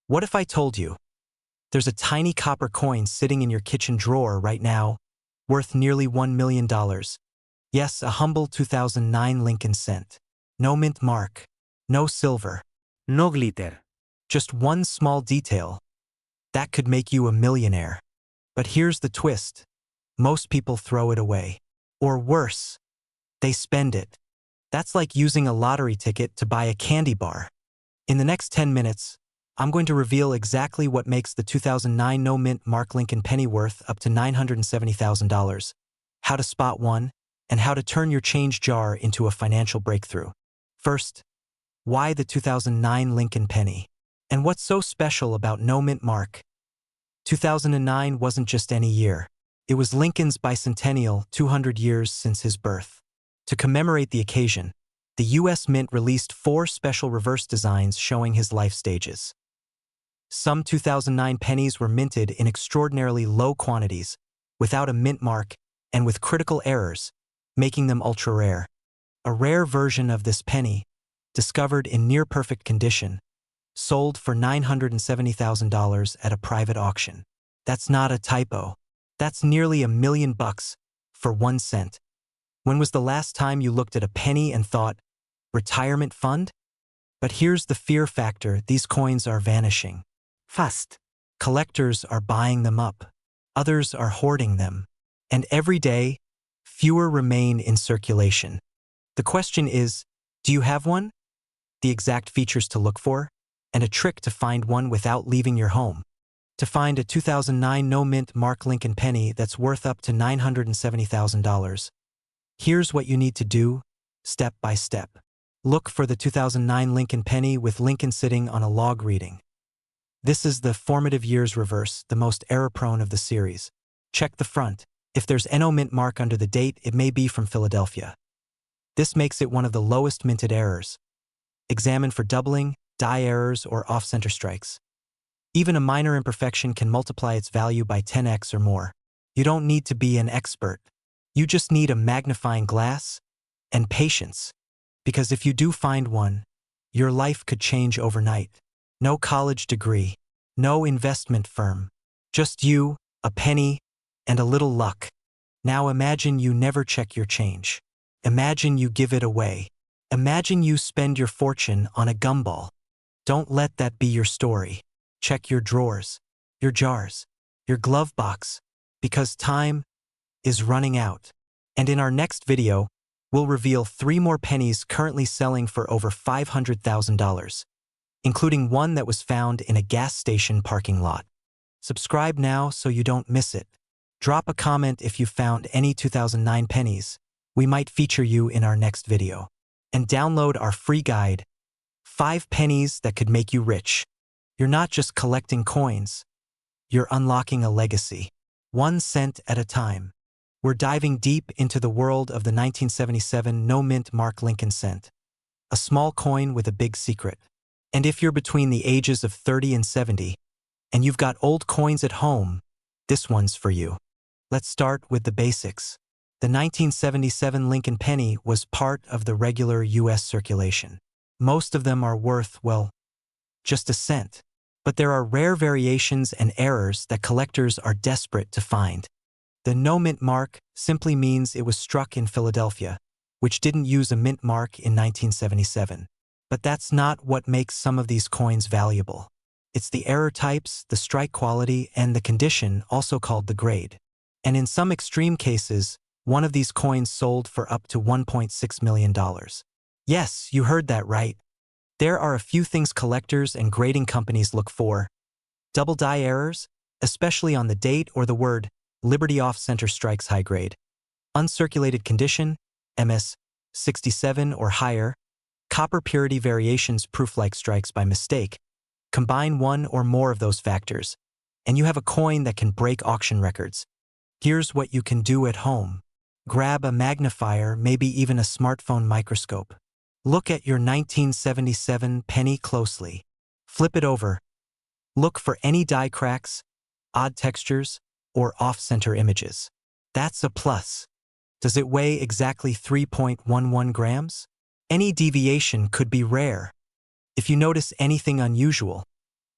What if I told you there's a tiny copper coin sitting in your kitchen drawer right now, worth nearly $1 million? Yes, a humble 2009 Lincoln cent. No mint mark, no silver, No glitter. just one small detail that could make you a millionaire. But here's the twist. Most people throw it away. Or worse, they spend it. That's like using a lottery ticket to buy a candy bar. In the next 10 minutes, I'm going to reveal exactly what makes the 2009 no mint mark Lincoln penny worth up to $970,000, how to spot one, and how to turn your change jar into a financial breakthrough. First, why the 2009 Lincoln penny? And what's so special about no mint mark? 2009 wasn't just any year. It was Lincoln's bicentennial, 200 years since his birth. To commemorate the occasion, the U.S. Mint released 4 special reverse designs showing his life stages. Some 2009 pennies were minted in extraordinarily low quantities, without a mint mark, and with critical errors, making them ultra-rare. A rare version of this penny, discovered in near-perfect condition, sold for $970,000 at a private auction. That's not a typo. That's nearly $1 million for 1 cent. When was the last time you looked at a penny and thought, retirement fund? But here's the fear factor: these coins are vanishing fast. Collectors are buying them up. Others are hoarding them. And every day, fewer remain in circulation. The question is, do you have one? The exact features to look for, and a trick to find one without leaving your home. To find a 2009 no mint mark Lincoln penny that's worth up to $970,000, here's what you need to do, step by step. Look for the 2009 Lincoln penny with Lincoln sitting on a log reading. This is the formative years reverse, the most error-prone of the series. Check the front. If there's no mint mark under the date, it may be from Philadelphia. This makes it one of the lowest minted errors. Examine for doubling, die errors, or off-center strikes. Even a minor imperfection can multiply its value by 10x or more. You don't need to be an expert. You just need a magnifying glass and patience. Because if you do find one, your life could change overnight. No college degree, no investment firm, just you, a penny, and a little luck. Now imagine you never check your change. Imagine you give it away. Imagine you spend your fortune on a gumball. Don't let that be your story. Check your drawers, your jars, your glove box, because time is running out. And in our next video, we'll reveal 3 more pennies currently selling for over $500,000, including one that was found in a gas station parking lot. Subscribe now so you don't miss it. Drop a comment if you found any 2009 pennies. We might feature you in our next video. And download our free guide, 5 pennies that could make you rich. You're not just collecting coins. You're unlocking a legacy. 1 cent at a time. We're diving deep into the world of the 1977 no mint mark Lincoln cent. A small coin with a big secret. And if you're between the ages of 30 and 70, and you've got old coins at home, this one's for you. Let's start with the basics. The 1977 Lincoln penny was part of the regular U.S. circulation. Most of them are worth, well, just a cent. But there are rare variations and errors that collectors are desperate to find. The no mint mark simply means it was struck in Philadelphia, which didn't use a mint mark in 1977. But that's not what makes some of these coins valuable. It's the error types, the strike quality, and the condition, also called the grade. And in some extreme cases, one of these coins sold for up to $1.6 million. Yes, you heard that right. There are a few things collectors and grading companies look for. Double die errors, especially on the date or the word, Liberty off-center strikes high grade. Uncirculated condition, MS 67 or higher. Copper purity variations, proof-like strikes by mistake. Combine one or more of those factors, and you have a coin that can break auction records. Here's what you can do at home. Grab a magnifier, maybe even a smartphone microscope. Look at your 1977 penny closely. Flip it over. Look for any die cracks, odd textures, or off-center images. That's a plus. Does it weigh exactly 3.11 grams? Any deviation could be rare. If you notice anything unusual,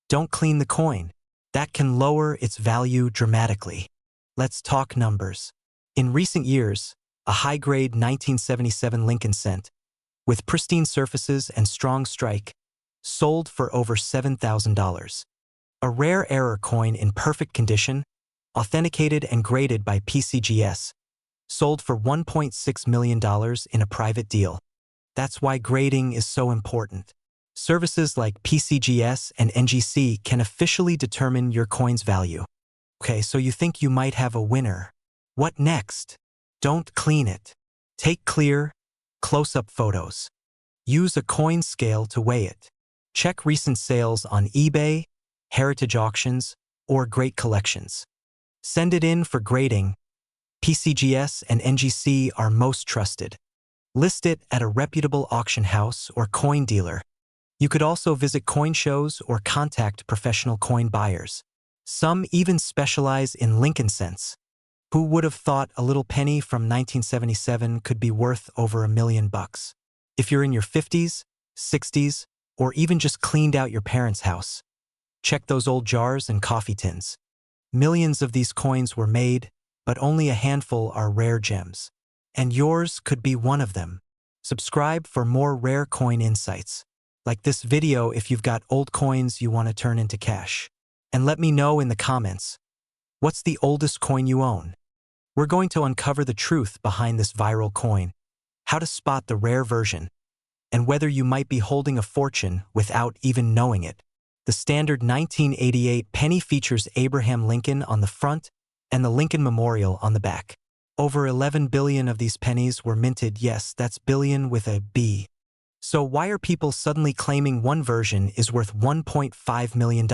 Don't clean the coin. That can lower its value dramatically. Let's talk numbers. In recent years, a high-grade 1977 Lincoln cent, with pristine surfaces and strong strike, sold for over $7,000. A rare error coin in perfect condition, authenticated and graded by PCGS, sold for $1.6 million in a private deal. That's why grading is so important. Services like PCGS and NGC can officially determine your coin's value. Okay, so you think you might have a winner. What next? Don't clean it. Take clear, close-up photos. Use a coin scale to weigh it. Check recent sales on eBay, heritage auctions, or great collections. Send it in for grading. PCGS and NGC are most trusted. List it at a reputable auction house or coin dealer. You could also visit coin shows or contact professional coin buyers. Some even specialize in Lincoln cents. Who would have thought a little penny from 1977 could be worth over $1 million? If you're in your 50s, 60s, or even just cleaned out your parents' house, check those old jars and coffee tins. Millions of these coins were made, but only a handful are rare gems. And yours could be one of them. Subscribe for more rare coin insights. Like this video if you've got old coins you want to turn into cash. And let me know in the comments, what's the oldest coin you own? We're going to uncover the truth behind this viral coin, how to spot the rare version, and whether you might be holding a fortune without even knowing it. The standard 1988 penny features Abraham Lincoln on the front and the Lincoln Memorial on the back. Over 11 billion of these pennies were minted. Yes, that's billion with a B. So why are people suddenly claiming one version is worth $1.5 million?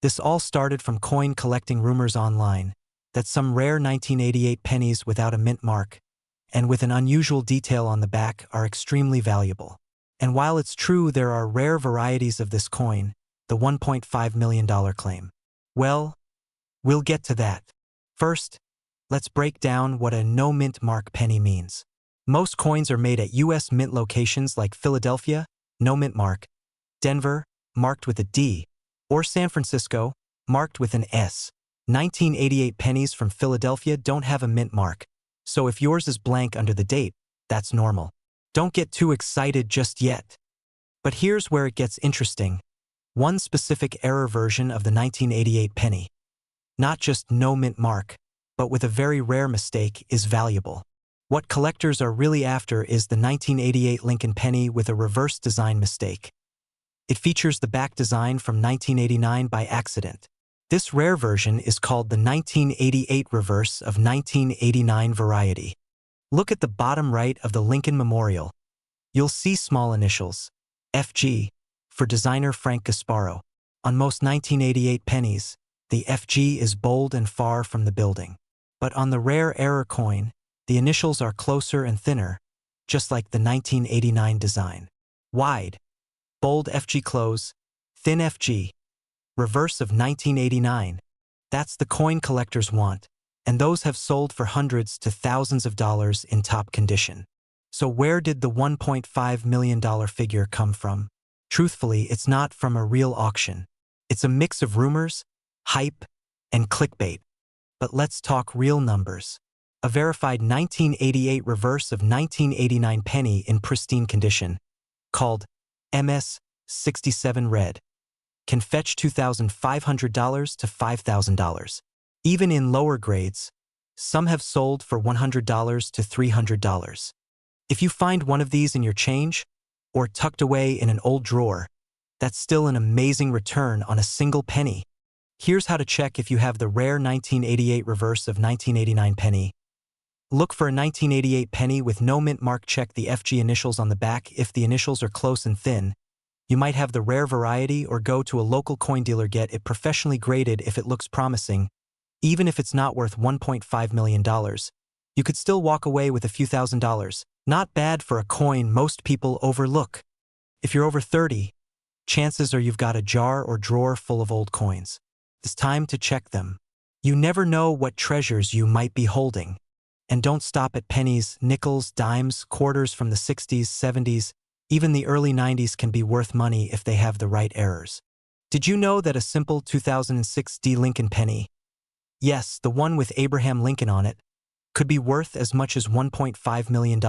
This all started from coin collecting rumors online that some rare 1988 pennies without a mint mark and with an unusual detail on the back are extremely valuable. And while it's true there are rare varieties of this coin, the $1.5 million claim, well, we'll get to that. First, let's break down what a no-mint mark penny means. Most coins are made at U.S. mint locations like Philadelphia, no mint mark, Denver, marked with a D, or San Francisco, marked with an S. 1988 pennies from Philadelphia don't have a mint mark, so if yours is blank under the date, that's normal. Don't get too excited just yet. But here's where it gets interesting. One specific error version of the 1988 penny, not just no mint mark, but with a very rare mistake, is valuable. What collectors are really after is the 1988 Lincoln penny with a reverse design mistake. It features the back design from 1989 by accident. This rare version is called the 1988 reverse of 1989 variety. Look at the bottom right of the Lincoln Memorial. You'll see small initials, FG, for designer Frank Gasparo. On most 1988 pennies, the FG is bold and far from the building. But on the rare error coin, the initials are closer and thinner, just like the 1989 design. Wide, bold FG close, thin FG. Reverse of 1989. That's the coin collectors want, and those have sold for hundreds to thousands of dollars in top condition. So where did the $1.5 million figure come from? Truthfully, it's not from a real auction. It's a mix of rumors, hype, and clickbait. But let's talk real numbers. A verified 1988 reverse of 1989 penny in pristine condition, called MS-67 Red, can fetch $2,500 to $5,000. Even in lower grades, some have sold for $100 to $300. If you find one of these in your change, or tucked away in an old drawer, that's still an amazing return on a single penny. Here's how to check if you have the rare 1988 reverse of 1989 penny. Look for a 1988 penny with no mint mark. Check the FG initials on the back. If the initials are close and thin, you might have the rare variety, or go to a local coin dealer. Get it professionally graded if it looks promising. Even if it's not worth $1.5 million, you could still walk away with a few $1,000s. Not bad for a coin most people overlook. If you're over 30, chances are you've got a jar or drawer full of old coins. It's time to check them. You never know what treasures you might be holding. And don't stop at pennies, nickels, dimes, quarters from the 60s, 70s, even the early 90s can be worth money if they have the right errors. Did you know that a simple 2006 D Lincoln penny, yes, the one with Abraham Lincoln on it, could be worth as much as $1.5 million?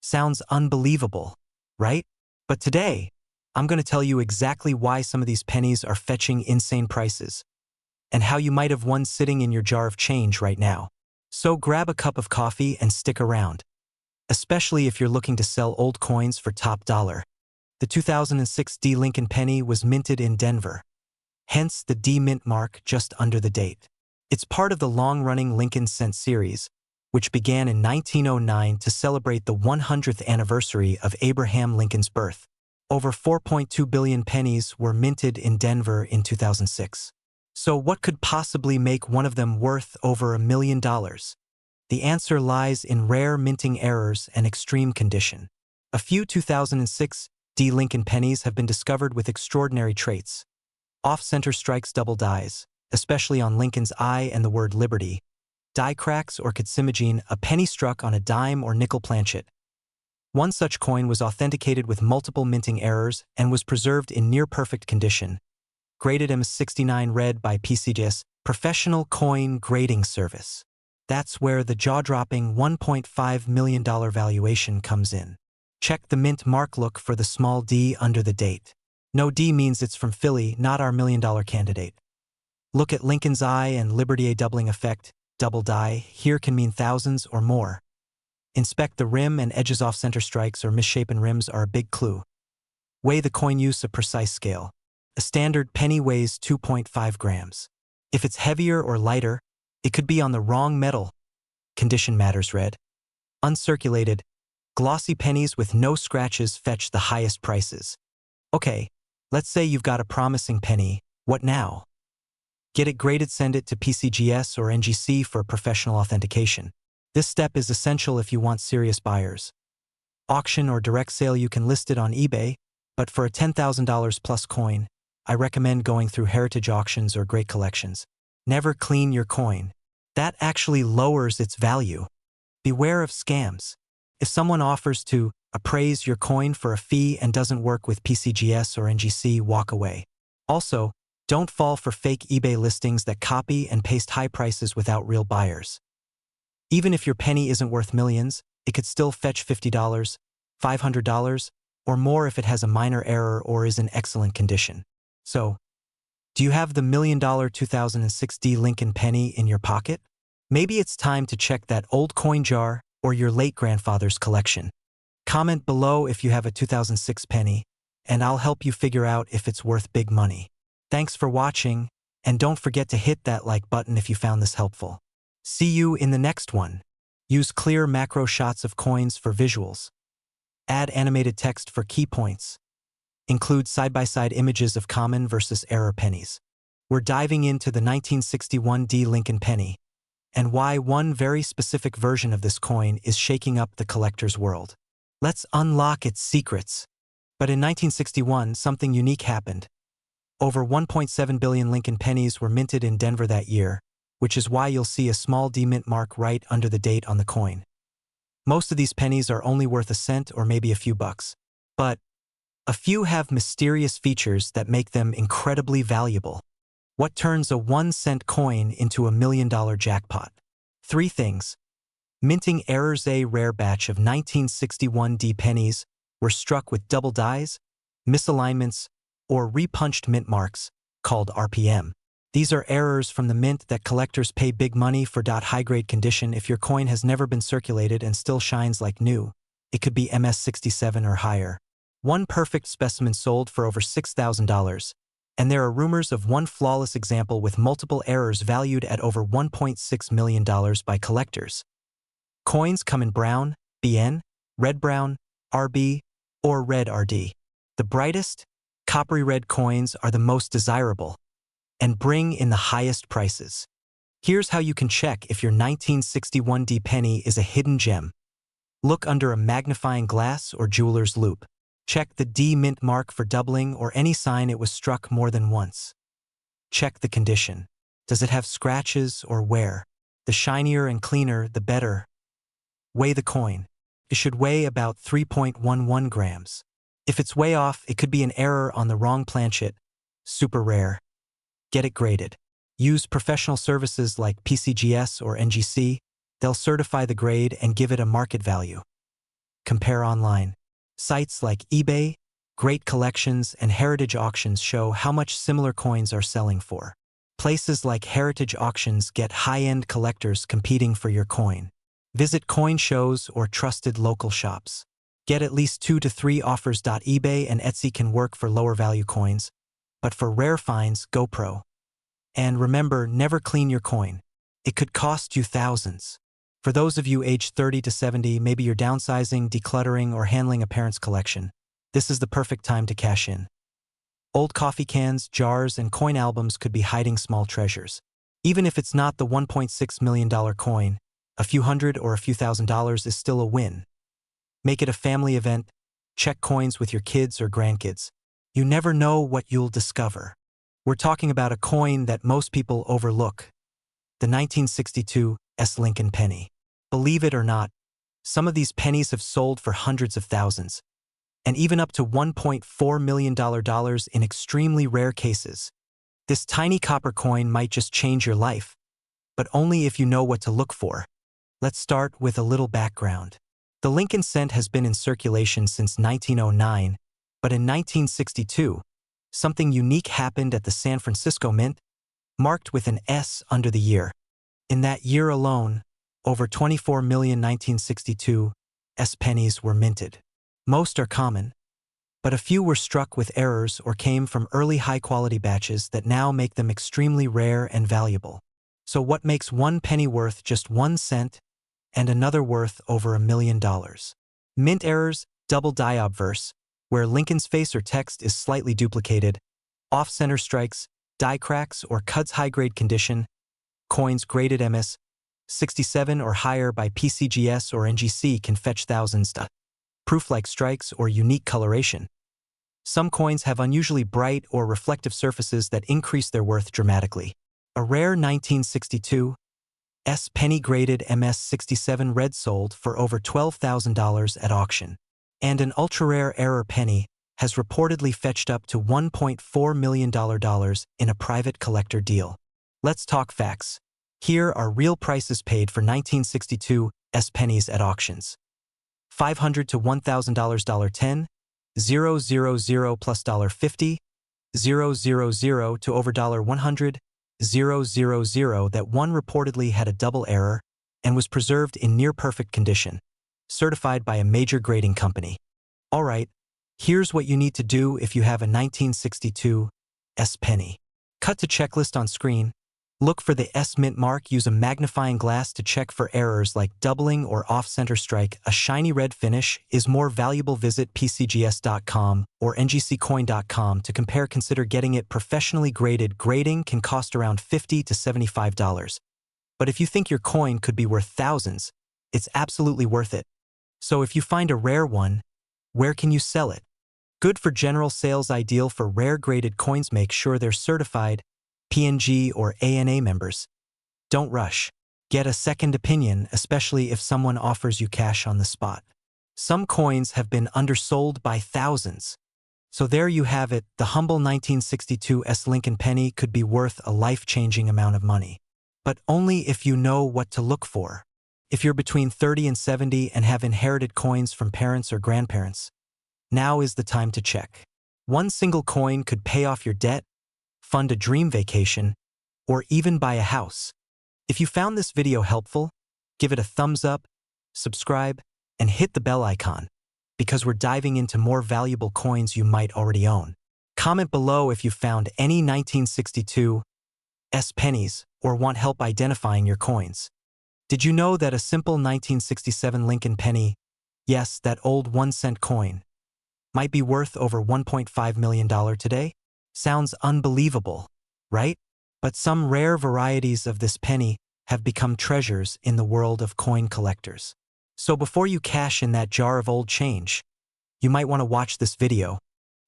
Sounds unbelievable, right? But today, I'm going to tell you exactly why some of these pennies are fetching insane prices, and how you might have one sitting in your jar of change right now. So grab a cup of coffee and stick around, especially if you're looking to sell old coins for top dollar. The 2006 D Lincoln penny was minted in Denver, hence the D mint mark just under the date. It's part of the long-running Lincoln Cent series, which began in 1909 to celebrate the 100th anniversary of Abraham Lincoln's birth. Over 4.2 billion pennies were minted in Denver in 2006. So what could possibly make one of them worth over $1 million? The answer lies in rare minting errors and extreme condition. A few 2006 D Lincoln pennies have been discovered with extraordinary traits. Off-center strikes, double dies, especially on Lincoln's eye and the word liberty. Die cracks or kitsimagene, a penny struck on a dime or nickel planchet. One such coin was authenticated with multiple minting errors and was preserved in near-perfect condition. Graded MS69 read by PCGS, Professional Coin Grading Service. That's where the jaw-dropping $1.5 million valuation comes in. Check the mint mark, look for the small d under the date. No D means it's from Philly, not our $1 million candidate. Look at Lincoln's eye and Liberty, a doubling effect, double die, here can mean thousands or more. Inspect the rim and edges, off-center strikes or misshapen rims are a big clue. Weigh the coin, use a precise scale. A standard penny weighs 2.5 grams. If it's heavier or lighter, it could be on the wrong metal. Condition matters, read. Uncirculated, glossy pennies with no scratches fetch the highest prices. Okay, let's say you've got a promising penny, what now? Get it graded, send it to PCGS or NGC for professional authentication. This step is essential if you want serious buyers. Auction or direct sale, you can list it on eBay, but for a $10,000 plus coin, I recommend going through heritage auctions or great collections. Never clean your coin. That actually lowers its value. Beware of scams. If someone offers to appraise your coin for a fee and doesn't work with PCGS or NGC, walk away. Also, don't fall for fake eBay listings that copy and paste high prices without real buyers. Even if your penny isn't worth millions, it could still fetch $50, $500, or more if it has a minor error or is in excellent condition. So, do you have the $1 million 2006 D Lincoln penny in your pocket? Maybe it's time to check that old coin jar or your late grandfather's collection. Comment below if you have a 2006 penny, and I'll help you figure out if it's worth big money. Thanks for watching, and don't forget to hit that like button if you found this helpful. See you in the next one. Use clear macro shots of coins for visuals. Add animated text for key points. Include side-by-side images of common versus error pennies. We're diving into the 1961 D Lincoln penny, and why one very specific version of this coin is shaking up the collector's world. Let's unlock its secrets. But in 1961, something unique happened. Over 1.7 billion Lincoln pennies were minted in Denver that year, which is why you'll see a small D mint mark right under the date on the coin. Most of these pennies are only worth a cent or maybe a few bucks, but a few have mysterious features that make them incredibly valuable. What turns a 1-cent coin into $1 million jackpot? 3 things. Minting errors. A rare batch of 1961 D pennies were struck with double dies, misalignments, or repunched mint marks, called RPM. These are errors from the mint that collectors pay big money for. High-grade condition. If your coin has never been circulated and still shines like new, it could be MS67 or higher. One perfect specimen sold for over $6,000, and there are rumors of one flawless example with multiple errors valued at over $1.6 million by collectors. Coins come in brown, BN, red brown, RB, or red RD. The brightest, coppery red coins are the most desirable and bring in the highest prices. Here's how you can check if your 1961 D penny is a hidden gem. Look under a magnifying glass or jeweler's loupe. Check the D mint mark for doubling or any sign it was struck more than once. Check the condition. Does it have scratches or wear? The shinier and cleaner, the better. Weigh the coin. It should weigh about 3.11 grams. If it's way off, it could be an error on the wrong planchet, Super rare. Get it graded. Use professional services like PCGS or NGC. They'll certify the grade and give it a market value. Compare online. Sites like eBay, Great Collections, and Heritage Auctions show how much similar coins are selling for. Places like Heritage Auctions get high-end collectors competing for your coin. Visit coin shows or trusted local shops. Get at least 2 to 3 offers. eBay and Etsy can work for lower value coins, but for rare finds, go pro. And remember, never clean your coin. It could cost you thousands. For those of you aged 30 to 70, maybe you're downsizing, decluttering, or handling a parent's collection, this is the perfect time to cash in. Old coffee cans, jars, and coin albums could be hiding small treasures. Even if it's not the $1.6 million coin, a few hundred or a few $1,000s is still a win. Make it a family event. Check coins with your kids or grandkids. You never know what you'll discover. We're talking about a coin that most people overlook. The 1962 Lincoln penny. Believe it or not, some of these pennies have sold for hundreds of thousands, and even up to $1.4 million in extremely rare cases. This tiny copper coin might just change your life, but only if you know what to look for. Let's start with a little background. The Lincoln cent has been in circulation since 1909, but in 1962, something unique happened at the San Francisco Mint, marked with an S under the year. In that year alone, over 24 million 1962 pennies were minted. Most are common, but a few were struck with errors or came from early high-quality batches that now make them extremely rare and valuable. So what makes one penny worth just 1 cent and another worth over $1 million? Mint errors, double die obverse, where Lincoln's face or text is slightly duplicated, off-center strikes, die cracks, or cuts high-grade condition, coins graded MS 67 or higher by PCGS or NGC can fetch thousands. Proof-like strikes or unique coloration. Some coins have unusually bright or reflective surfaces that increase their worth dramatically. A rare 1962 penny graded MS 67 red sold for over $12,000 at auction, and an ultra-rare error penny has reportedly fetched up to $1.4 million in a private collector deal. Let's talk facts. Here are real prices paid for 1962 pennies at auctions. $500 to $1,000 $10, 000 plus $50, 000 to over $100, 000. That one reportedly had a double error and was preserved in near-perfect condition, certified by a major grading company. All right, here's what you need to do if you have a 1962 penny. Cut to checklist on screen. Look for the S mint mark. Use a magnifying glass to check for errors like doubling or off-center strike. A shiny red finish is more valuable. Visit PCGS.com or NGCcoin.com to compare. Consider getting it professionally graded. Grading can cost around $50 to $75. But if you think your coin could be worth thousands, it's absolutely worth it. So if you find a rare one, where can you sell it? Good for general sales, ideal for rare graded coins. Make sure they're certified PNG or ANA members. Don't rush. Get a second opinion, especially if someone offers you cash on the spot. Some coins have been undersold by thousands. So there you have it. The humble 1962 Lincoln penny could be worth a life-changing amount of money. But only if you know what to look for. If you're between 30 and 70 and have inherited coins from parents or grandparents, now is the time to check. One single coin could pay off your debt, fund a dream vacation, or even buy a house. If you found this video helpful, give it a thumbs up, subscribe, and hit the bell icon, because we're diving into more valuable coins you might already own. Comment below if you found any 1962 pennies or want help identifying your coins. Did you know that a simple 1967 Lincoln penny, yes, that old 1-cent coin, might be worth over $1.5 million today? Sounds unbelievable, right? But some rare varieties of this penny have become treasures in the world of coin collectors. So before you cash in that jar of old change, you might want to watch this video.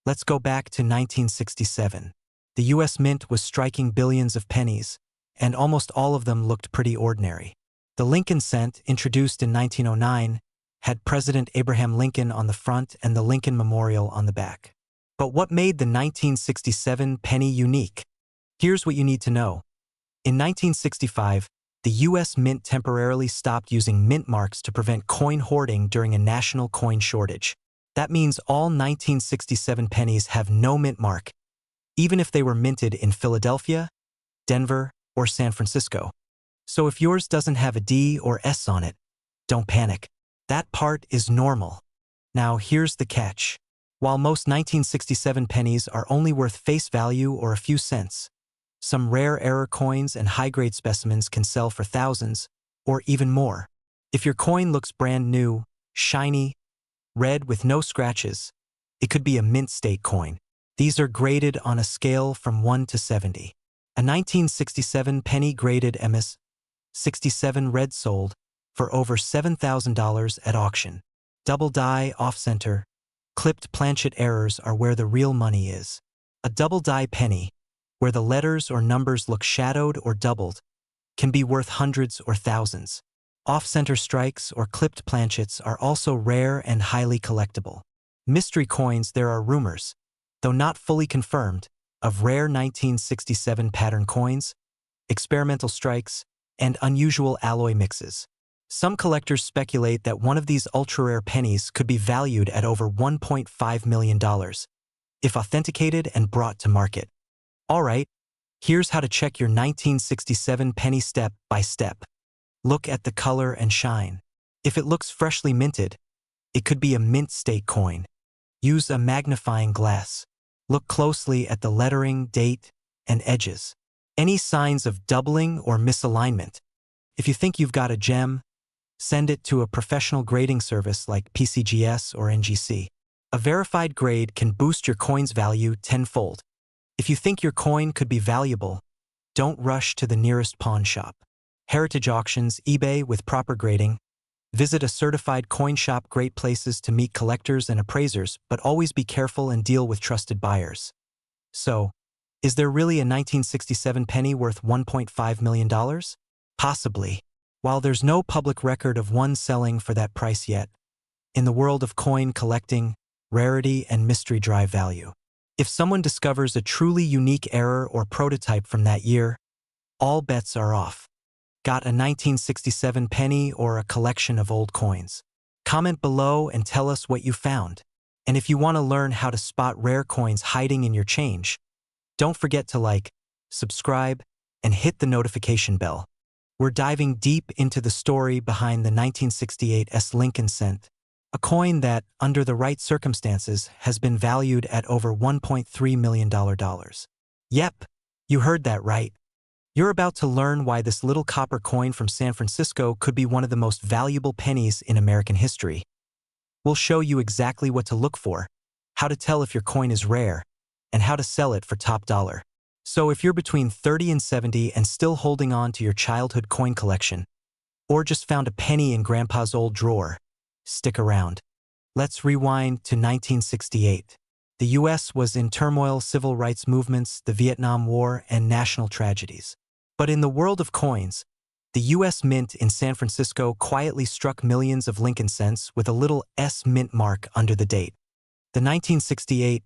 Let's go back to 1967. The US Mint was striking billions of pennies, and almost all of them looked pretty ordinary. The Lincoln cent, introduced in 1909, had President Abraham Lincoln on the front and the Lincoln Memorial on the back. But what made the 1967 penny unique? Here's what you need to know. In 1965, the U.S. Mint temporarily stopped using mint marks to prevent coin hoarding during a national coin shortage. That means all 1967 pennies have no mint mark, even if they were minted in Philadelphia, Denver, or San Francisco. So if yours doesn't have a D or S on it, don't panic. That part is normal. Now here's the catch. While most 1967 pennies are only worth face value or a few cents, some rare error coins and high-grade specimens can sell for thousands, or even more. If your coin looks brand new, shiny, red with no scratches, it could be a mint state coin. These are graded on a scale from 1 to 70. A 1967 penny graded MS 67 red sold for over $7,000 at auction. Double die off-center, clipped planchet errors are where the real money is. A double die penny, where the letters or numbers look shadowed or doubled, can be worth hundreds or thousands. Off-center strikes or clipped planchets are also rare and highly collectible. Mystery coins, there are rumors, though not fully confirmed, of rare 1967 pattern coins, experimental strikes, and unusual alloy mixes. Some collectors speculate that one of these ultra-rare pennies could be valued at over $1.5 million, if authenticated and brought to market. Alright, here's how to check your 1967 penny step by step. Look at the color and shine. If it looks freshly minted, it could be a mint state coin. Use a magnifying glass. Look closely at the lettering, date, and edges. Any signs of doubling or misalignment? If you think you've got a gem, send it to a professional grading service like PCGS or NGC. A verified grade can boost your coin's value tenfold. If you think your coin could be valuable, don't rush to the nearest pawn shop. Heritage auctions, eBay with proper grading. Visit a certified coin shop, great places to meet collectors and appraisers, but always be careful and deal with trusted buyers. So, is there really a 1967 penny worth $1.5 million? Possibly. While there's no public record of one selling for that price yet, in the world of coin collecting, rarity and mystery drive value. If someone discovers a truly unique error or prototype from that year, all bets are off. Got a 1967 penny or a collection of old coins? Comment below and tell us what you found. And if you want to learn how to spot rare coins hiding in your change, don't forget to like, subscribe, and hit the notification bell. We're diving deep into the story behind the 1968 Lincoln cent, a coin that, under the right circumstances, has been valued at over $1.3 million. Yep, you heard that right. You're about to learn why this little copper coin from San Francisco could be one of the most valuable pennies in American history. We'll show you exactly what to look for, how to tell if your coin is rare, and how to sell it for top dollar. So if you're between 30 and 70 and still holding on to your childhood coin collection, or just found a penny in Grandpa's old drawer, stick around. Let's rewind to 1968. The U.S. was in turmoil, civil rights movements, the Vietnam War, and national tragedies. But in the world of coins, the U.S. Mint in San Francisco quietly struck millions of Lincoln cents with a little S mint mark under the date. The 1968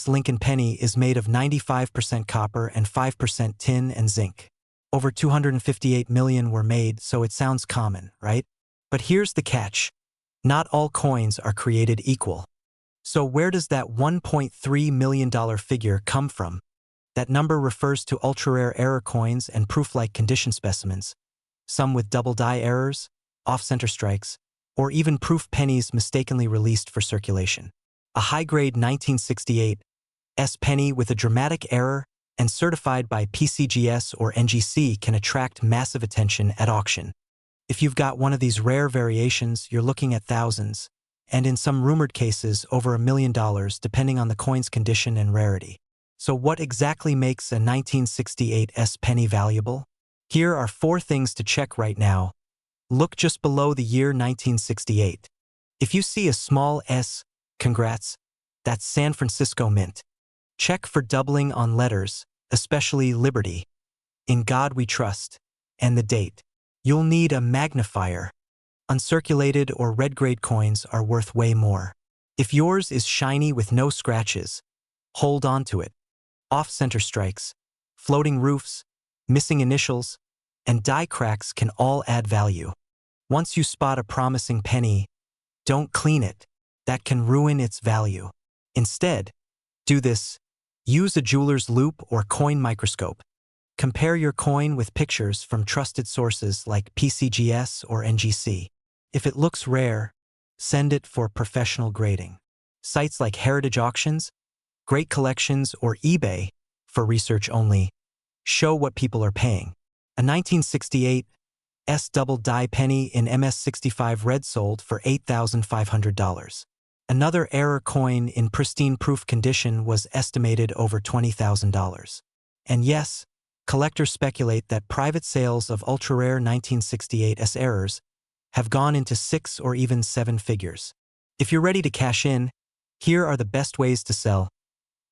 Lincoln penny is made of 95% copper and 5% tin and zinc. Over 258 million were made, so it sounds common, right? But here's the catch. Not all coins are created equal. So where does that $1.3 million figure come from? That number refers to ultra-rare error coins and proof-like condition specimens, some with double die errors, off-center strikes, or even proof pennies mistakenly released for circulation. A high-grade 1968 penny with a dramatic error and certified by PCGS or NGC can attract massive attention at auction. If you've got one of these rare variations, you're looking at thousands, and in some rumored cases, over $1 million, depending on the coin's condition and rarity. So what exactly makes a 1968 penny valuable? Here are 4 things to check right now. Look just below the year 1968. If you see a small S, congrats, that's San Francisco Mint. Check for doubling on letters, especially Liberty, In God We Trust, and the date. You'll need a magnifier. Uncirculated or red grade coins are worth way more. If yours is shiny with no scratches, hold on to it. Off-center strikes, floating roofs, missing initials, and die cracks can all add value. Once you spot a promising penny, don't clean it. That can ruin its value. Instead, do this. Use a jeweler's loupe or coin microscope. Compare your coin with pictures from trusted sources like PCGS or NGC. If it looks rare, send it for professional grading. Sites like Heritage Auctions, Great Collections, or eBay, for research only, show what people are paying. A 1968 S double die penny in MS65 red sold for $8,500. Another error coin in pristine proof condition was estimated over $20,000. And yes, collectors speculate that private sales of ultra-rare 1968 S errors have gone into 6 or even 7 figures. If you're ready to cash in, here are the best ways to sell.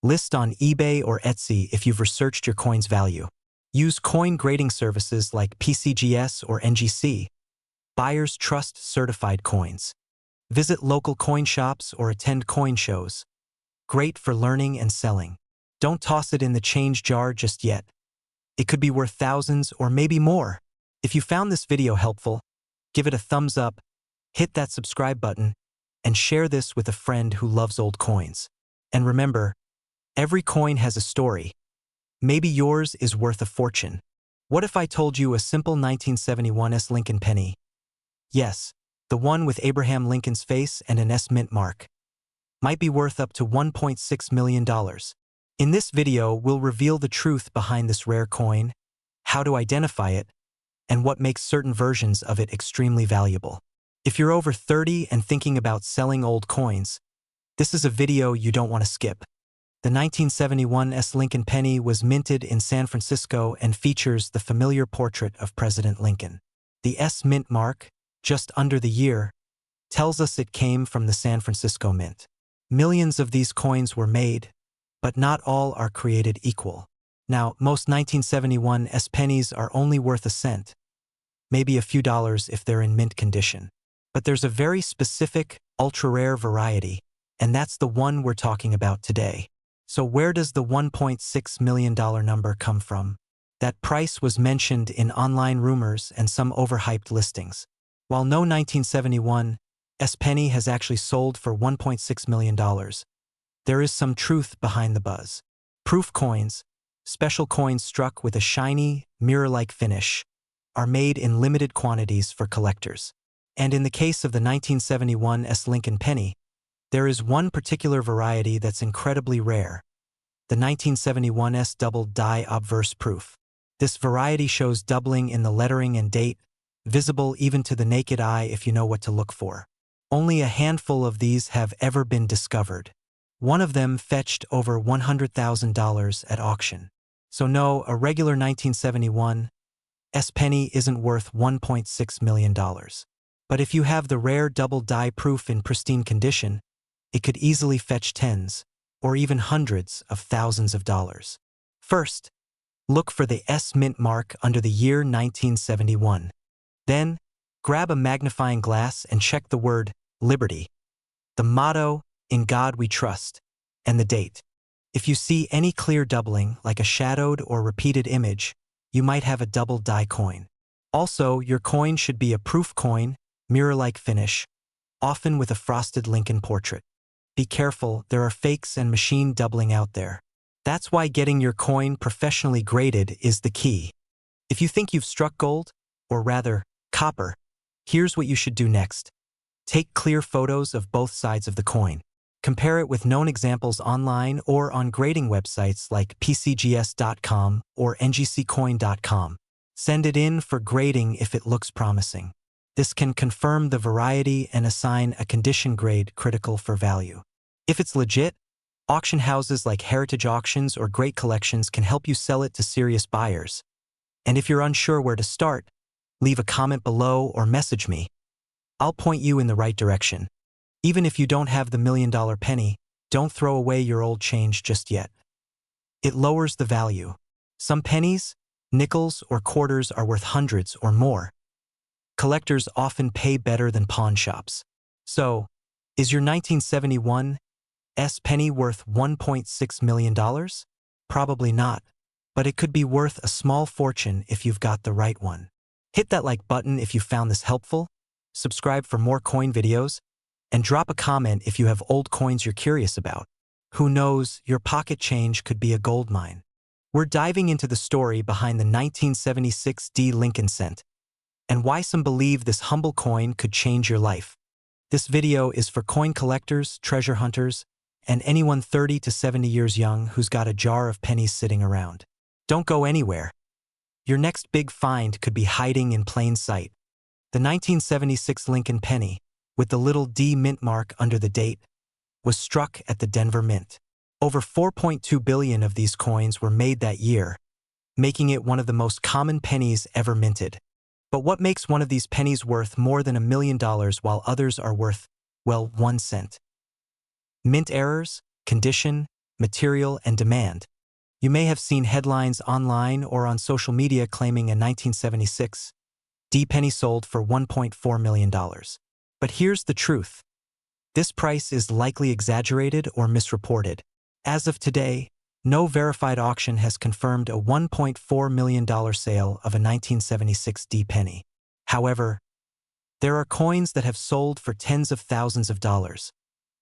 List on eBay or Etsy if you've researched your coin's value. Use coin grading services like PCGS or NGC. Buyers trust certified coins. Visit local coin shops or attend coin shows. Great for learning and selling. Don't toss it in the change jar just yet. It could be worth thousands or maybe more. If you found this video helpful, give it a thumbs up, hit that subscribe button, and share this with a friend who loves old coins. And remember, every coin has a story. Maybe yours is worth a fortune. What if I told you a simple 1971 S Lincoln penny? Yes, the one with Abraham Lincoln's face and an S mint mark. Might be worth up to $1.6 million. In this video, we'll reveal the truth behind this rare coin, how to identify it, and what makes certain versions of it extremely valuable. If you're over 30 and thinking about selling old coins, this is a video you don't want to skip. The 1971 S Lincoln penny was minted in San Francisco and features the familiar portrait of President Lincoln. The S mint mark, just under the year, tells us it came from the San Francisco Mint. Millions of these coins were made, but not all are created equal. Now, most 1971 S pennies are only worth a cent, maybe a few dollars if they're in mint condition. But there's a very specific, ultra-rare variety, and that's the one we're talking about today. So where does the $1.6 million number come from? That price was mentioned in online rumors and some overhyped listings. While no 1971 S penny has actually sold for $1.6 million, there is some truth behind the buzz. Proof coins, special coins struck with a shiny, mirror-like finish, are made in limited quantities for collectors. And in the case of the 1971 S Lincoln penny, there is one particular variety that's incredibly rare, the 1971 S double die obverse proof. This variety shows doubling in the lettering and date, visible even to the naked eye if you know what to look for. Only a handful of these have ever been discovered. One of them fetched over $100,000 at auction. So no, a regular 1971 S penny isn't worth $1.6 million. But if you have the rare double die proof in pristine condition, it could easily fetch tens, or even hundreds of thousands of dollars. First, look for the S mint mark under the year 1971. Then, grab a magnifying glass and check the word Liberty, the motto, "In God We Trust," and the date. If you see any clear doubling, like a shadowed or repeated image, you might have a double die coin. Also, your coin should be a proof coin, mirror-like finish, often with a frosted Lincoln portrait. Be careful, there are fakes and machine doubling out there. That's why getting your coin professionally graded is the key. If you think you've struck gold, or rather, copper, here's what you should do next. Take clear photos of both sides of the coin. Compare it with known examples online or on grading websites like PCGS.com or NGCcoin.com. Send it in for grading if it looks promising. This can confirm the variety and assign a condition grade critical for value. If it's legit, auction houses like Heritage Auctions or Great Collections can help you sell it to serious buyers. And if you're unsure where to start, leave a comment below or message me. I'll point you in the right direction. Even if you don't have the $1 million penny, don't throw away your old change just yet. It lowers the value. Some pennies, nickels, or quarters are worth hundreds or more. Collectors often pay better than pawn shops. So, is your 1971 penny worth $1.6 million? Probably not. But it could be worth a small fortune if you've got the right one. Hit that like button if you found this helpful, subscribe for more coin videos, and drop a comment if you have old coins you're curious about. Who knows, your pocket change could be a gold mine. We're diving into the story behind the 1976 D Lincoln cent, and why some believe this humble coin could change your life. This video is for coin collectors, treasure hunters, and anyone 30 to 70 years young who's got a jar of pennies sitting around. Don't go anywhere. Your next big find could be hiding in plain sight. The 1976 Lincoln penny, with the little D mint mark under the date, was struck at the Denver Mint. Over 4.2 billion of these coins were made that year, making it one of the most common pennies ever minted. But what makes one of these pennies worth more than $1 million while others are worth, well, 1 cent? Mint errors, condition, material, and demand. You may have seen headlines online or on social media claiming a 1976 D penny sold for $1.4 million. But here's the truth. This price is likely exaggerated or misreported. As of today, no verified auction has confirmed a $1.4 million sale of a 1976 D penny. However, there are coins that have sold for tens of thousands of dollars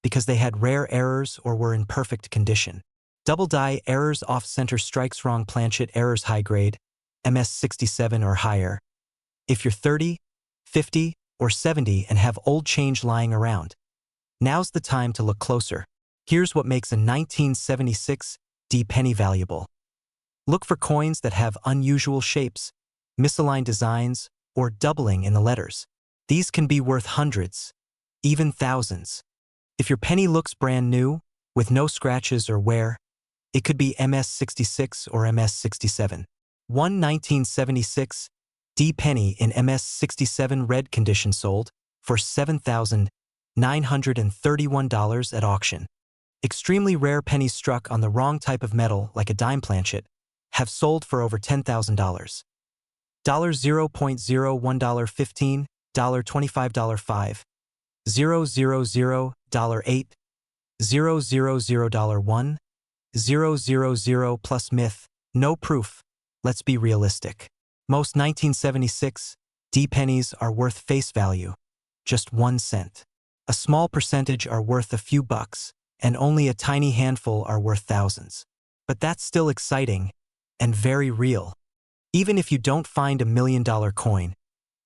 because they had rare errors or were in perfect condition. Double die errors, off-center strikes, wrong planchet errors, high grade, MS67 or higher. If you're 30, 50, or 70 and have old change lying around, now's the time to look closer. Here's what makes a 1976 D penny valuable. Look for coins that have unusual shapes, misaligned designs, or doubling in the letters. These can be worth hundreds, even thousands. If your penny looks brand new, with no scratches or wear, it could be MS66 or MS67. One 1976 D penny in MS67 red condition sold for $7,931 at auction. Extremely rare pennies struck on the wrong type of metal, like a dime planchet, have sold for over $10,000. $0.01, $15, $25, $5, $000, $8, $000, $1, $000 plus myth, no proof. Let's be realistic. Most 1976 D pennies are worth face value, just 1 cent. A small percentage are worth a few bucks, and only a tiny handful are worth thousands. But that's still exciting and very real. Even if you don't find $1 million coin,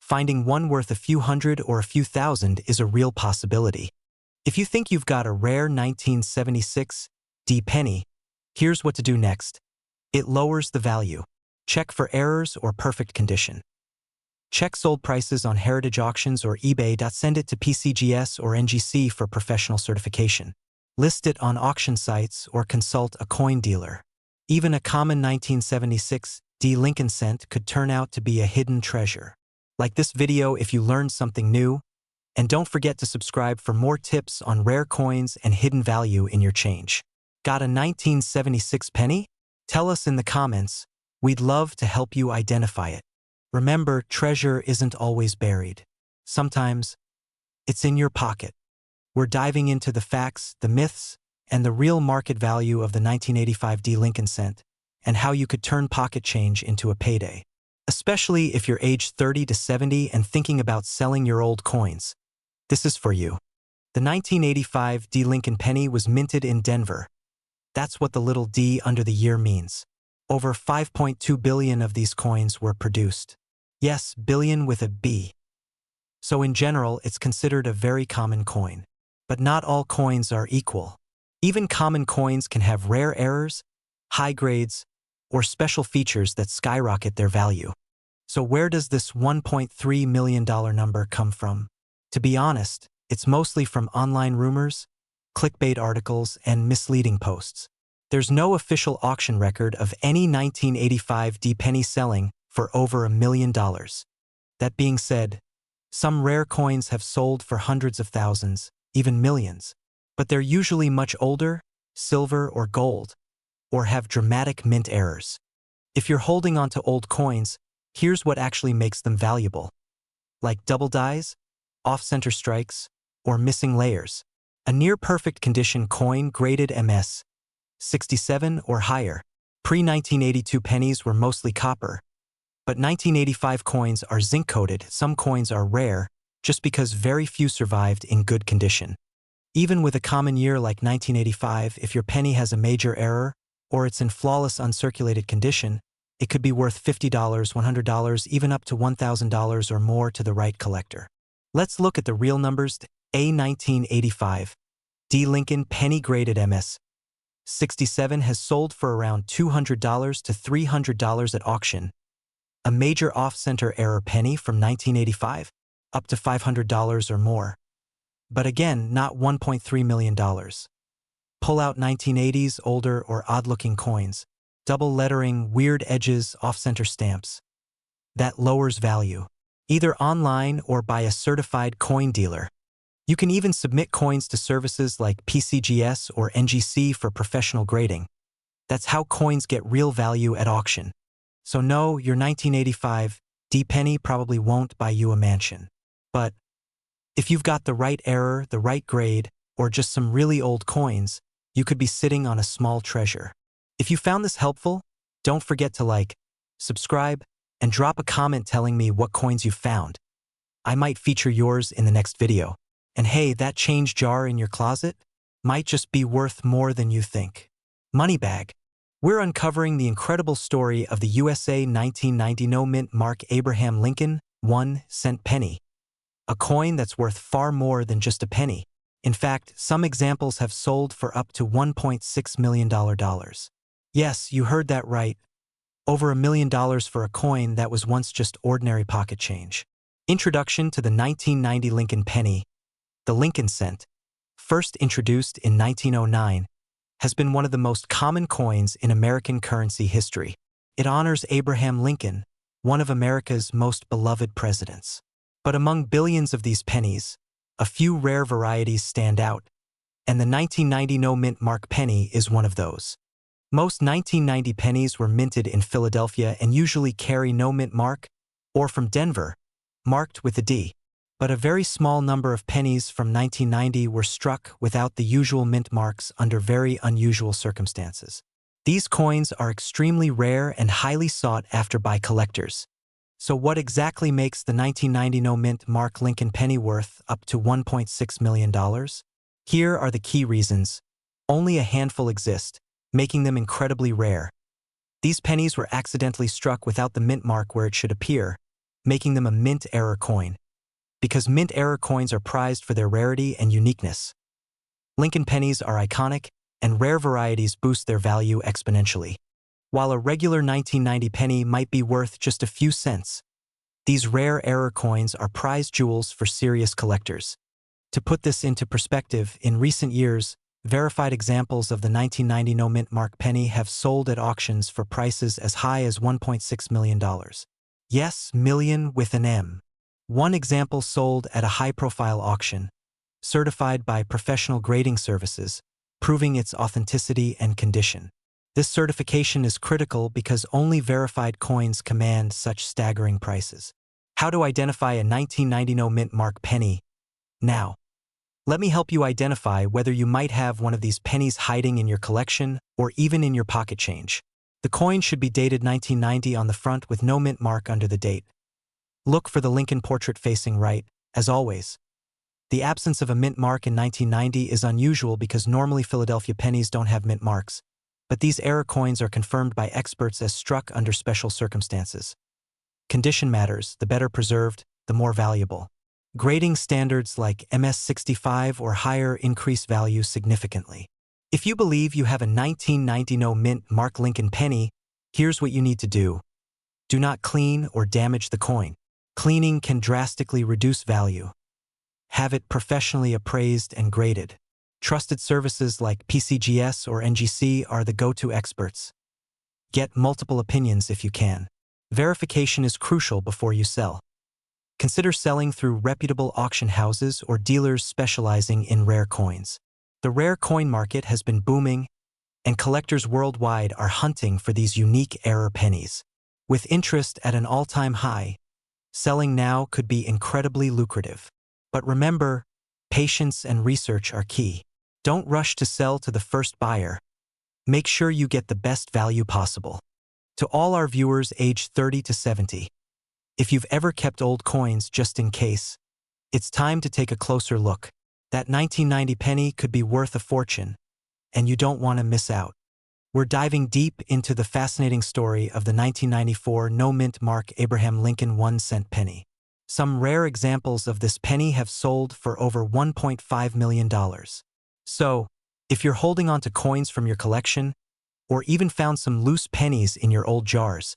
finding one worth a few hundred or a few thousand is a real possibility. If you think you've got a rare 1976 D penny, here's what to do next. It lowers the value. Check for errors or perfect condition. Check sold prices on Heritage Auctions or eBay. Send it to PCGS or NGC for professional certification. List it on auction sites or consult a coin dealer. Even a common 1976 D Lincoln cent could turn out to be a hidden treasure. Like this video if you learned something new, and don't forget to subscribe for more tips on rare coins and hidden value in your change. Got a 1976 penny? Tell us in the comments. We'd love to help you identify it. Remember, treasure isn't always buried. Sometimes, it's in your pocket. We're diving into the facts, the myths, and the real market value of the 1985 D Lincoln cent, and how you could turn pocket change into a payday. Especially if you're aged 30 to 70 and thinking about selling your old coins. This is for you. The 1985 D Lincoln penny was minted in Denver. That's what the little D under the year means. Over 5.2 billion of these coins were produced. Yes, billion with a B. So in general, it's considered a very common coin. But not all coins are equal. Even common coins can have rare errors, high grades, or special features that skyrocket their value. So where does this $1.3 million number come from? To be honest, it's mostly from online rumors, clickbait articles, and misleading posts. There's no official auction record of any 1985 D penny selling for over $1 million. That being said, some rare coins have sold for hundreds of thousands, even millions, but they're usually much older, silver or gold, or have dramatic mint errors. If you're holding on to old coins, here's what actually makes them valuable. Like double dies, off-center strikes, or missing layers. A near-perfect condition coin graded MS 67 or higher. Pre-1982 pennies were mostly copper, but 1985 coins are zinc-coated. Some coins are rare, just because very few survived in good condition. Even with a common year like 1985, if your penny has a major error, or it's in flawless uncirculated condition, it could be worth $50, $100, even up to $1,000 or more to the right collector. Let's look at the real numbers. A 1985 D Lincoln penny graded MS 67 has sold for around $200 to $300 at auction. A major off-center error penny from 1985, up to $500 or more. But again, not $1.3 million. Pull out 1980s, older or odd-looking coins, double lettering, weird edges, off-center stamps. That lowers value, either online or by a certified coin dealer. You can even submit coins to services like PCGS or NGC for professional grading. That's how coins get real value at auction. So no, your 1985 D penny probably won't buy you a mansion. But if you've got the right error, the right grade, or just some really old coins, you could be sitting on a small treasure. If you found this helpful, don't forget to like, subscribe, and drop a comment telling me what coins you found. I might feature yours in the next video. And hey, that change jar in your closet might just be worth more than you think. Moneybag. We're uncovering the incredible story of the USA 1990 no-mint mark Abraham Lincoln 1-cent penny. A coin that's worth far more than just a penny. In fact, some examples have sold for up to $1.6 million. Yes, you heard that right. Over $1 million for a coin that was once just ordinary pocket change. Introduction to the 1990 Lincoln penny. The Lincoln cent, first introduced in 1909, has been one of the most common coins in American currency history. It honors Abraham Lincoln, one of America's most beloved presidents. But among billions of these pennies, a few rare varieties stand out, and the 1990 no-mint mark penny is one of those. Most 1990 pennies were minted in Philadelphia and usually carry no mint mark, or from Denver, marked with a D. But a very small number of pennies from 1990 were struck without the usual mint marks under very unusual circumstances. These coins are extremely rare and highly sought after by collectors. So what exactly makes the 1990 no-mint mark Lincoln penny worth up to $1.6 million? Here are the key reasons. Only a handful exist, making them incredibly rare. These pennies were accidentally struck without the mint mark where it should appear, making them a mint error coin. Because mint error coins are prized for their rarity and uniqueness. Lincoln pennies are iconic, and rare varieties boost their value exponentially. While a regular 1990 penny might be worth just a few cents, these rare error coins are prized jewels for serious collectors. To put this into perspective, in recent years, verified examples of the 1990 no-mint mark penny have sold at auctions for prices as high as $1.6 million. Yes, million with an M. One example sold at a high-profile auction, certified by professional grading services, proving its authenticity and condition. This certification is critical because only verified coins command such staggering prices. How to identify a 1990 no-mint mark penny? Now, let me help you identify whether you might have one of these pennies hiding in your collection or even in your pocket change. The coin should be dated 1990 on the front with no mint mark under the date. Look for the Lincoln portrait facing right, as always. The absence of a mint mark in 1990 is unusual because normally Philadelphia pennies don't have mint marks, but these error coins are confirmed by experts as struck under special circumstances. Condition matters. The better preserved, the more valuable. Grading standards like MS65 or higher increase value significantly. If you believe you have a 1990 no mint mark Lincoln penny, here's what you need to do. Do not clean or damage the coin. Cleaning can drastically reduce value. Have it professionally appraised and graded. Trusted services like PCGS or NGC are the go-to experts. Get multiple opinions if you can. Verification is crucial before you sell. Consider selling through reputable auction houses or dealers specializing in rare coins. The rare coin market has been booming, and collectors worldwide are hunting for these unique error pennies. With interest at an all-time high, selling now could be incredibly lucrative. But remember, Patience and research are key. Don't rush to sell to the first buyer. Make sure you get the best value possible. To all our viewers aged 30 to 70, if you've ever kept old coins just in case, it's time to take a closer look. That 1990 penny could be worth a fortune, and you don't want to miss out. We're diving deep into the fascinating story of the 1994 no-mint mark Abraham Lincoln 1-cent penny. Some rare examples of this penny have sold for over $1.5 million. So, if you're holding on to coins from your collection, or even found some loose pennies in your old jars,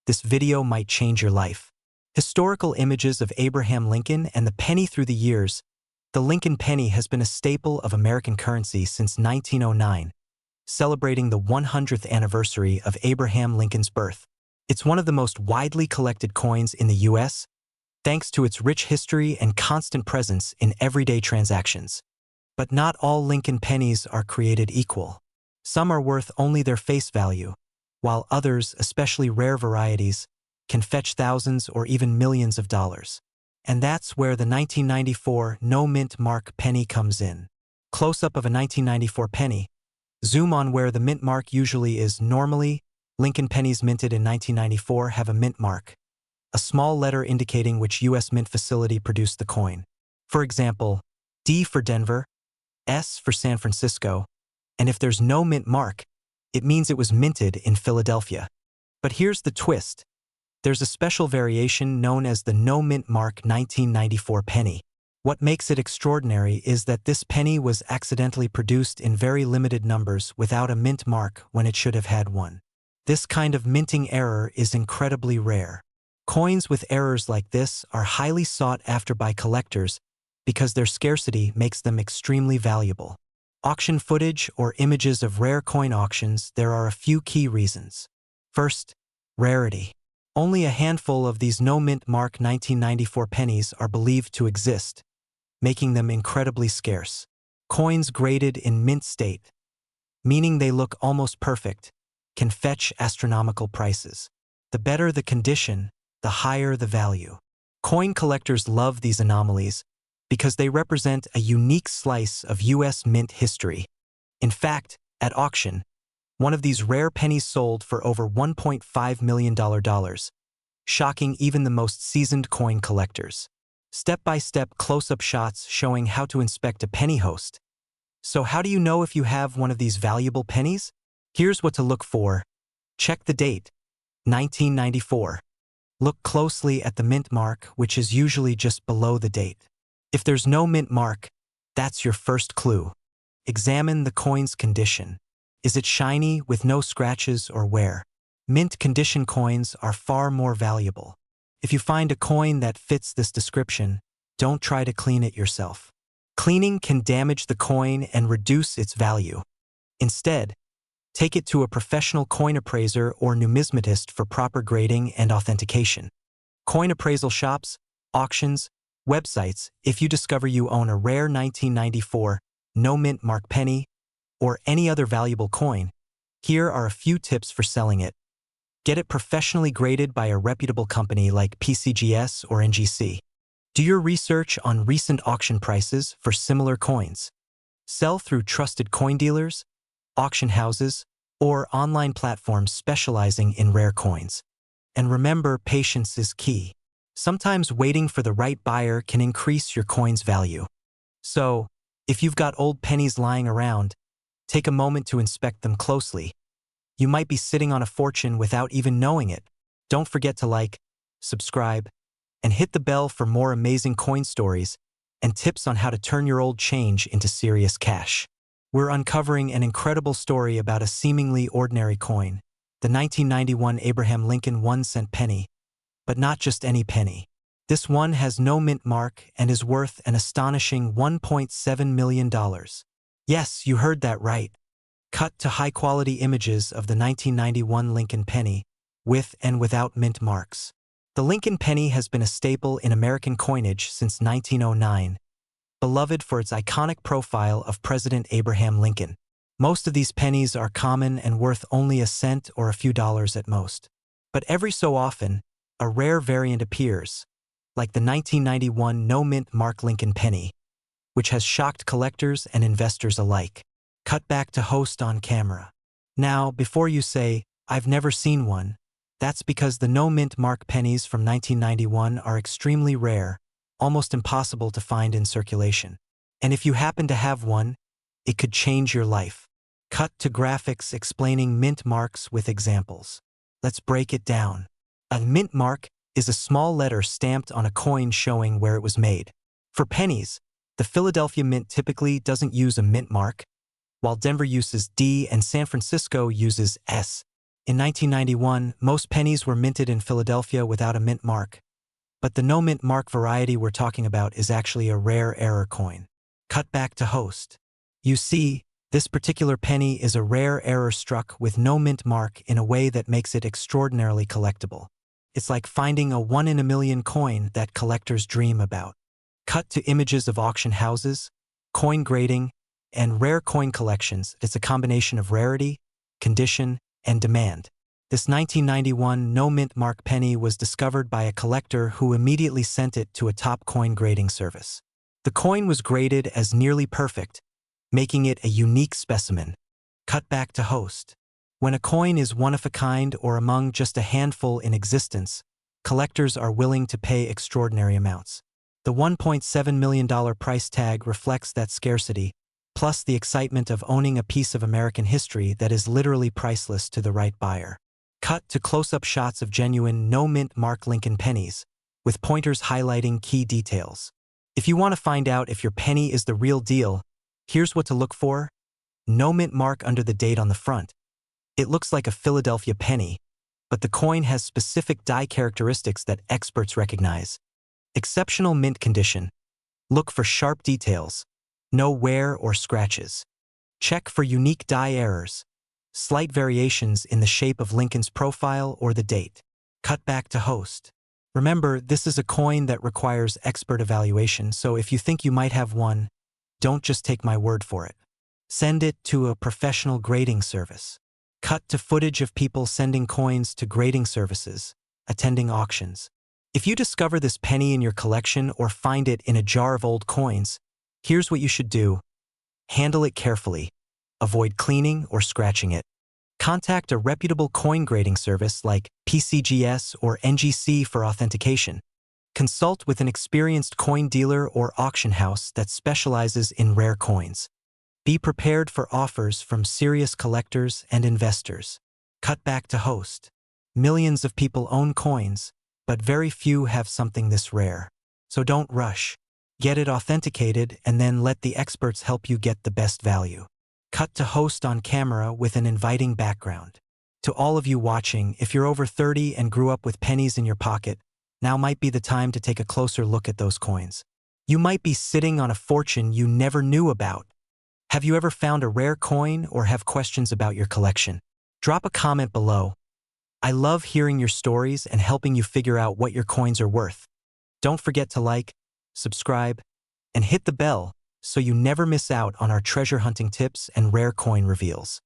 this video might change your life. Historical images of Abraham Lincoln and the penny through the years. The Lincoln penny has been a staple of American currency since 1909, celebrating the 100th anniversary of Abraham Lincoln's birth. It's one of the most widely collected coins in the U.S., thanks to its rich history and constant presence in everyday transactions. But not all Lincoln pennies are created equal. Some are worth only their face value, while others, especially rare varieties, can fetch thousands or even millions of dollars. And that's where the 1994 no-mint mark penny comes in. Close-up of a 1994 penny. Zoom on where the mint mark usually is. Normally, Lincoln pennies minted in 1994 have a mint mark, a small letter indicating which U.S. mint facility produced the coin. For example, D for Denver, S for San Francisco, and if there's no mint mark, it means it was minted in Philadelphia. But here's the twist. There's a special variation known as the no-mint mark 1994 penny. What makes it extraordinary is that this penny was accidentally produced in very limited numbers without a mint mark when it should have had one. This kind of minting error is incredibly rare. Coins with errors like this are highly sought after by collectors because their scarcity makes them extremely valuable. Auction footage or images of rare coin auctions. There are a few key reasons. First, rarity. Only a handful of these no-mint mark 1994 pennies are believed to exist, making them incredibly scarce. Coins graded in mint state, meaning they look almost perfect, can fetch astronomical prices. The better the condition, the higher the value. Coin collectors love these anomalies because they represent a unique slice of U.S. mint history. In fact, at auction, one of these rare pennies sold for over $1.5 million, shocking even the most seasoned coin collectors. Step-by-step close-up shots showing how to inspect a penny host. So how do you know if you have one of these valuable pennies? Here's what to look for. Check the date, 1994. Look closely at the mint mark, which is usually just below the date. If there's no mint mark, that's your first clue. Examine the coin's condition. Is it shiny with no scratches or wear? Mint condition coins are far more valuable. If you find a coin that fits this description, don't try to clean it yourself. Cleaning can damage the coin and reduce its value. Instead, take it to a professional coin appraiser or numismatist for proper grading and authentication. Coin appraisal shops, auctions, websites. If you discover you own a rare 1994 no-mint mark penny or any other valuable coin, here are a few tips for selling it. Get it professionally graded by a reputable company like PCGS or NGC. Do your research on recent auction prices for similar coins. Sell through trusted coin dealers, auction houses, or online platforms specializing in rare coins. And remember, patience is key. Sometimes waiting for the right buyer can increase your coin's value. So, if you've got old pennies lying around, take a moment to inspect them closely. You might be sitting on a fortune without even knowing it. Don't forget to like, subscribe, and hit the bell for more amazing coin stories and tips on how to turn your old change into serious cash. We're uncovering an incredible story about a seemingly ordinary coin, the 1991 Abraham Lincoln 1-cent penny. But not just any penny. This one has no mint mark and is worth an astonishing $1.7 million. Yes, you heard that right. Cut to high-quality images of the 1991 Lincoln penny, with and without mint marks. The Lincoln penny has been a staple in American coinage since 1909, beloved for its iconic profile of President Abraham Lincoln. Most of these pennies are common and worth only a cent or a few dollars at most. But every so often, a rare variant appears, like the 1991 no-mint mark Lincoln penny. which has shocked collectors and investors alike. Cut back to host on camera. Now, before you say, "I've never seen one," that's because the no-mint mark pennies from 1991 are extremely rare, almost impossible to find in circulation. And if you happen to have one, it could change your life. Cut to graphics explaining mint marks with examples. Let's break it down. A mint mark is a small letter stamped on a coin showing where it was made. For pennies, the Philadelphia Mint typically doesn't use a mint mark, while Denver uses D and San Francisco uses S. In 1991, most pennies were minted in Philadelphia without a mint mark, but the no-mint mark variety we're talking about is actually a rare error coin. Cut back to host. You see, this particular penny is a rare error struck with no mint mark in a way that makes it extraordinarily collectible. It's like finding a one-in-a-million coin that collectors dream about. Cut to images of auction houses, coin grading, and rare coin collections. It's a combination of rarity, condition, and demand. This 1991 no-mint mark penny was discovered by a collector who immediately sent it to a top coin grading service. The coin was graded as nearly perfect, making it a unique specimen. Cut back to host. When a coin is one of a kind or among just a handful in existence, collectors are willing to pay extraordinary amounts. The $1.7 million price tag reflects that scarcity, plus the excitement of owning a piece of American history that is literally priceless to the right buyer. Cut to close-up shots of genuine no-mint mark Lincoln pennies, with pointers highlighting key details. If you want to find out if your penny is the real deal, here's what to look for. No mint mark under the date on the front. It looks like a Philadelphia penny, but the coin has specific die characteristics that experts recognize. Exceptional mint condition. Look for sharp details. No wear or scratches. Check for unique die errors. Slight variations in the shape of Lincoln's profile or the date. Cut back to host. Remember, this is a coin that requires expert evaluation, so if you think you might have one, don't just take my word for it. Send it to a professional grading service. Cut to footage of people sending coins to grading services, attending auctions. If you discover this penny in your collection or find it in a jar of old coins, here's what you should do. Handle it carefully. Avoid cleaning or scratching it. Contact a reputable coin grading service like PCGS or NGC for authentication. Consult with an experienced coin dealer or auction house that specializes in rare coins. Be prepared for offers from serious collectors and investors. Cut back to host. Millions of people own coins, but very few have something this rare. So don't rush. Get it authenticated and then let the experts help you get the best value. Cut to host on camera with an inviting background. To all of you watching, if you're over 30 and grew up with pennies in your pocket, now might be the time to take a closer look at those coins. You might be sitting on a fortune you never knew about. Have you ever found a rare coin or have questions about your collection? Drop a comment below. I love hearing your stories and helping you figure out what your coins are worth. Don't forget to like, subscribe, and hit the bell so you never miss out on our treasure hunting tips and rare coin reveals.